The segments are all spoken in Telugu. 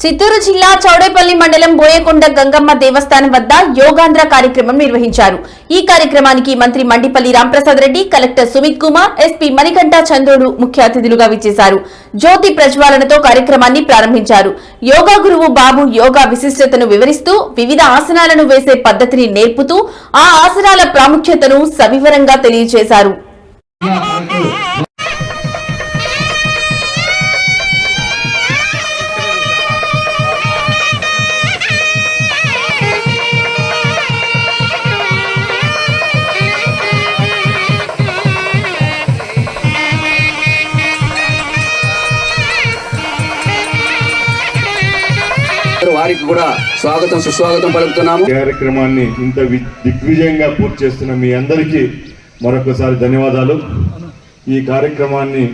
చిత్తూరు జిల్లా చౌడేపల్లి మండలం బోయకొండ గంగమ్మ దేవస్థానం వద్ద యోగాంధ్ర కార్యక్రమం నిర్వహించారు. ఈ కార్యక్రమానికి మంత్రి మండిపల్లి రాంప్రసాద్ రెడ్డి, కలెక్టర్ సుమిత్ కుమార్, ఎస్పీ మణికంఠ చంద్రుడు ముఖ్య అతిథులుగా విచ్చేశారు. జ్యోతి ప్రజ్వాలనతో కార్యక్రమాన్ని ప్రారంభించారు. యోగా గురువు బాబు యోగా విశిష్టతను వివరిస్తూ వివిధ ఆసనాలను వేసే పద్ధతిని నేర్పుతూ ఆ ఆసనాల ప్రాముఖ్యతను సవివరంగా తెలియజేశారు. వారికి కూడా స్వాగతం సుస్వాగతం పలుకుతున్నాము. కార్యక్రమాన్ని ఇంత దిగ్విజయంగా పూర్తి చేస్తున్న మీ అందరికీ మరొకసారి ధన్యవాదాలు. ఈ కార్యక్రమాన్ని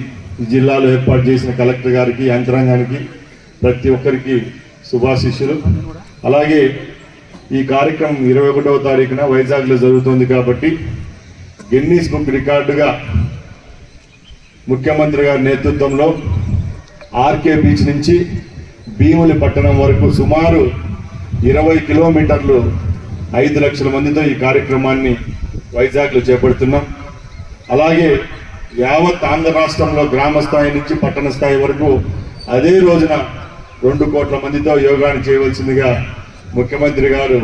జిల్లాలో ఏర్పాటు చేసిన కలెక్టర్ గారికి, యంత్రాంగానికి, ప్రతి ఒక్కరికి శుభాశీస్సులు. అలాగే ఈ కార్యక్రమం 21వ తారీఖున వైజాగ్లో జరుగుతుంది కాబట్టి గిన్నీస్ బుక్ రికార్డుగా ముఖ్యమంత్రి గారి నేతృత్వంలో ఆర్కే బీచ్ నుంచి భీములి పట్టణం వరకు సుమారు 20 కిలోమీటర్లు 5 లక్షల మందితో ఈ కార్యక్రమాన్ని వైజాగ్లో చేపడుతున్నాం. అలాగే యావత్ ఆంధ్ర రాష్ట్రంలో గ్రామ స్థాయి నుంచి పట్టణ స్థాయి వరకు అదే రోజున 2 కోట్ల మందితో యోగాన్ని చేయవలసిందిగా ముఖ్యమంత్రి గారు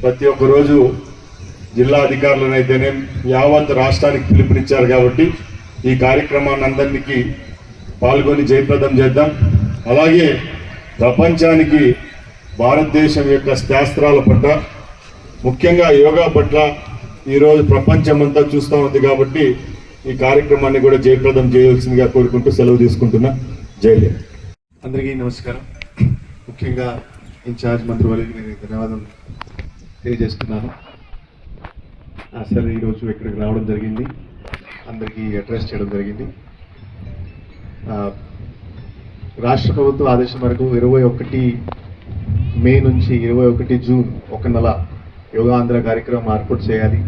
ప్రతి ఒక్క రోజు జిల్లా అధికారులనైతేనే యావత్ రాష్ట్రానికి పిలుపునిచ్చారు. కాబట్టి ఈ కార్యక్రమాన్ని అందరికీ పాల్గొని జయప్రదం చేద్దాం. అలాగే ప్రపంచానికి భారతదేశం యొక్క శాస్త్రాల పట్ల, ముఖ్యంగా యోగా పట్ల ఈరోజు ప్రపంచమంతా చూస్తూ ఉంది. కాబట్టి ఈ కార్యక్రమాన్ని కూడా జయప్రదం చేయవలసిందిగా కోరుకుంటూ సెలవు తీసుకుంటున్నా. జై హింద్. అందరికీ నమస్కారం. ముఖ్యంగా ఇన్ఛార్జ్ మంత్రి వారికి నేను ధన్యవాదాలు తెలియజేస్తున్నాను. అసలు ఈరోజు ఇక్కడికి రావడం జరిగింది, అందరికీ అడ్రస్ చేయడం జరిగింది. రాష్ట్ర ప్రభుత్వ ఆదేశం మేరకు 21 మే నుంచి 21 జూన్ 1 నెల యోగా ఆంధ్ర కార్యక్రమం ఏర్పాటు చేయాలి.